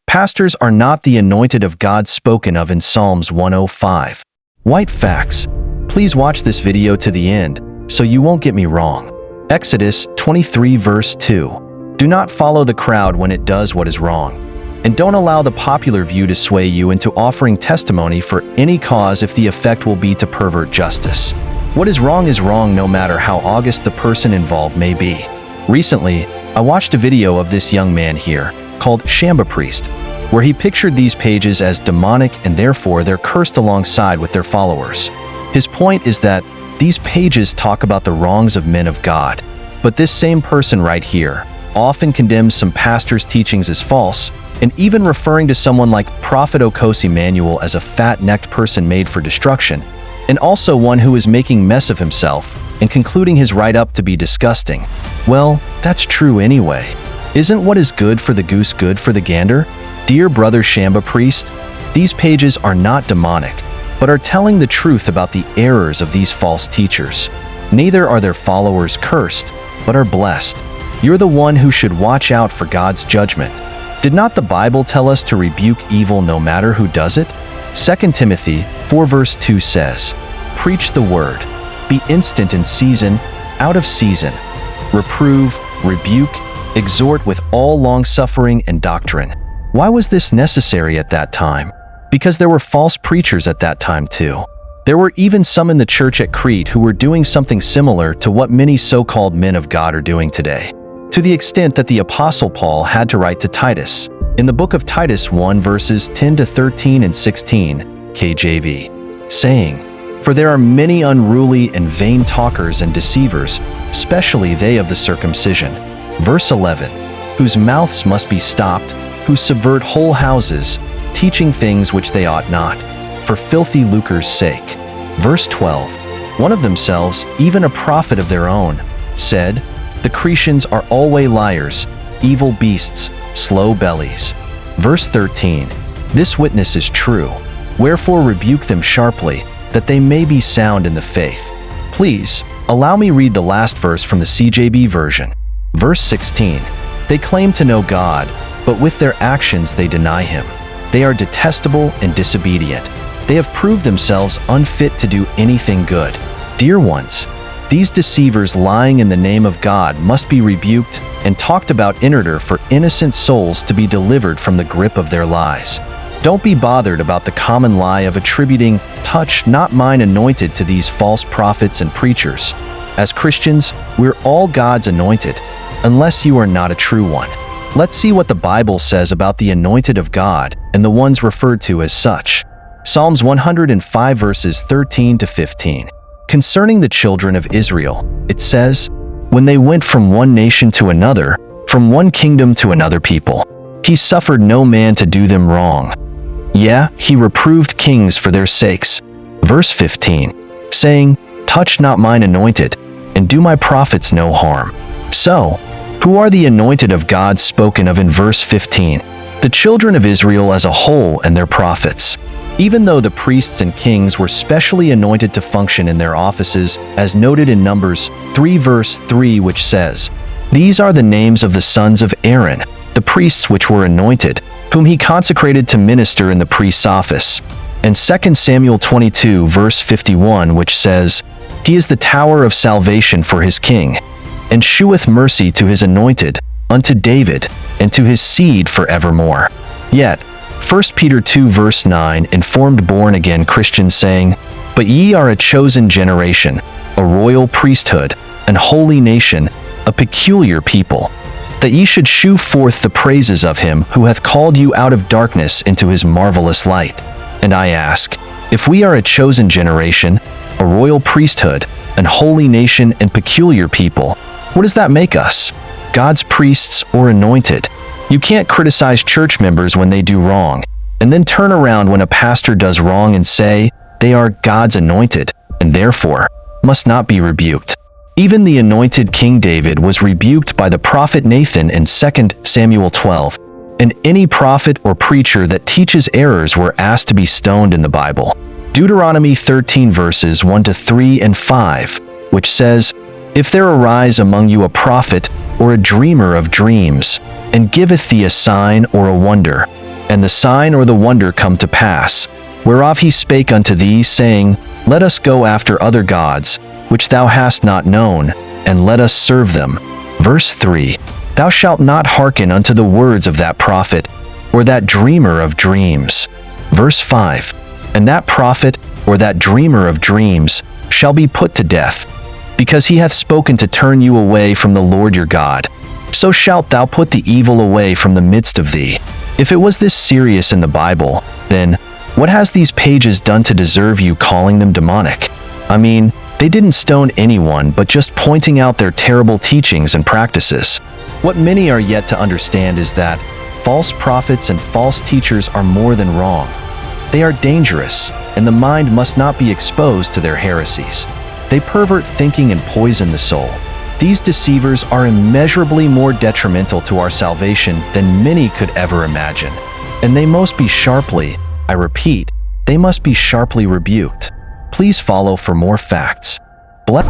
Pastors are not the anointed of God spoken of in Psalms 105. White facts. Please watch this video to the end, so you won't get me wrong. Exodus 23 verse 2. Do not follow the crowd when it does what is wrong, and don't allow the popular view to sway you into offering testimony for any cause if the effect will be to pervert justice. What is wrong no matter how august the person involved may be. Recently, I watched a video of this young man here, called Shamba Priest, where he pictured these pages as demonic and therefore they're cursed alongside with their followers. His point is that these pages talk about the wrongs of men of God, but this same person right here often condemns some pastors' teachings as false, and even referring to someone like Prophet Okosi Manuel as a fat-necked person made for destruction, and also one who is making mess of himself and concluding his write-up to be disgusting. Well, that's true anyway. Isn't what is good for the goose good for the gander? Dear brother Shamba Priest, these pages are not demonic, but are telling the truth about the errors of these false teachers. Neither are their followers cursed, but are blessed. You're the one who should watch out for God's judgment. Did not the Bible tell us to rebuke evil no matter who does it? 2 Timothy 4 verse 2 says, "Preach the word, be instant in season, out of season, reprove, rebuke, exhort with all long-suffering and doctrine." Why was this necessary at that time? Because there were false preachers at that time too. There were even some in the church at Crete who were doing something similar to what many so-called men of God are doing today, to the extent that the Apostle Paul had to write to Titus, in the book of Titus 1 verses 10 to 13 and 16, KJV, saying, "For there are many unruly and vain talkers and deceivers, especially they of the circumcision." Verse 11, "Whose mouths must be stopped, who subvert whole houses, teaching things which they ought not, for filthy lucre's sake." Verse 12, "One of themselves, even a prophet of their own, said, The Cretians are always liars, evil beasts, slow bellies." Verse 13, "This witness is true, wherefore rebuke them sharply, that they may be sound in the faith." Please, allow me read the last verse from the CJB version. Verse 16, "They claim to know God, but with their actions they deny him. They are detestable and disobedient. They have proved themselves unfit to do anything good." Dear ones, these deceivers lying in the name of God must be rebuked and talked about in order for innocent souls to be delivered from the grip of their lies. Don't be bothered about the common lie of attributing "touch not mine anointed" to these false prophets and preachers. As Christians, we're all God's anointed, unless you are not a true one. Let's see what the Bible says about the anointed of God and the ones referred to as such. Psalms 105 verses 13 to 15. Concerning the children of Israel, it says, "When they went from one nation to another, from one kingdom to another people, he suffered no man to do them wrong. Yeah, he reproved kings for their sakes." Verse 15, saying, "Touch not mine anointed, and do my prophets no harm." So, who are the anointed of God spoken of in verse 15? The children of Israel as a whole and their prophets. Even though the priests and kings were specially anointed to function in their offices, as noted in Numbers 3 verse 3, which says, "These are the names of the sons of Aaron, the priests which were anointed, whom he consecrated to minister in the priest's office." And 2 Samuel 22 verse 51, which says, "He is the tower of salvation for his king, and sheweth mercy to his anointed, unto David, and to his seed forevermore." Yet, 1 Peter 2 verse 9 informed born-again Christians saying, "But ye are a chosen generation, a royal priesthood, an holy nation, a peculiar people, that ye should shew forth the praises of him who hath called you out of darkness into his marvelous light." And I ask, if we are a chosen generation, a royal priesthood, an holy nation, and peculiar people, what does that make us? God's priests or anointed? You can't criticize church members when they do wrong, and then turn around when a pastor does wrong and say they are God's anointed, and therefore must not be rebuked. Even the anointed King David was rebuked by the prophet Nathan in 2 Samuel 12, and any prophet or preacher that teaches errors were asked to be stoned in the Bible. Deuteronomy 13 verses 1 to 3 and 5, which says, "If there arise among you a prophet or a dreamer of dreams, and giveth thee a sign or a wonder, and the sign or the wonder come to pass, whereof he spake unto thee, saying, Let us go after other gods, which thou hast not known, and let us serve them. Verse 3. Thou shalt not hearken unto the words of that prophet, or that dreamer of dreams. Verse 5. And that prophet, or that dreamer of dreams, shall be put to death, because he hath spoken to turn you away from the Lord your God. So shalt thou put the evil away from the midst of thee. If it was this serious in the Bible, then what has these pages done to deserve you calling them demonic? I mean, they didn't stone anyone but just pointing out their terrible teachings and practices. What many are yet to understand is that false prophets and false teachers are more than wrong. They are dangerous, and the mind must not be exposed to their heresies. They pervert thinking and poison the soul. These deceivers are immeasurably more detrimental to our salvation than many could ever imagine, and they must be sharply, I repeat, they must be sharply rebuked. Please follow for more facts. Bless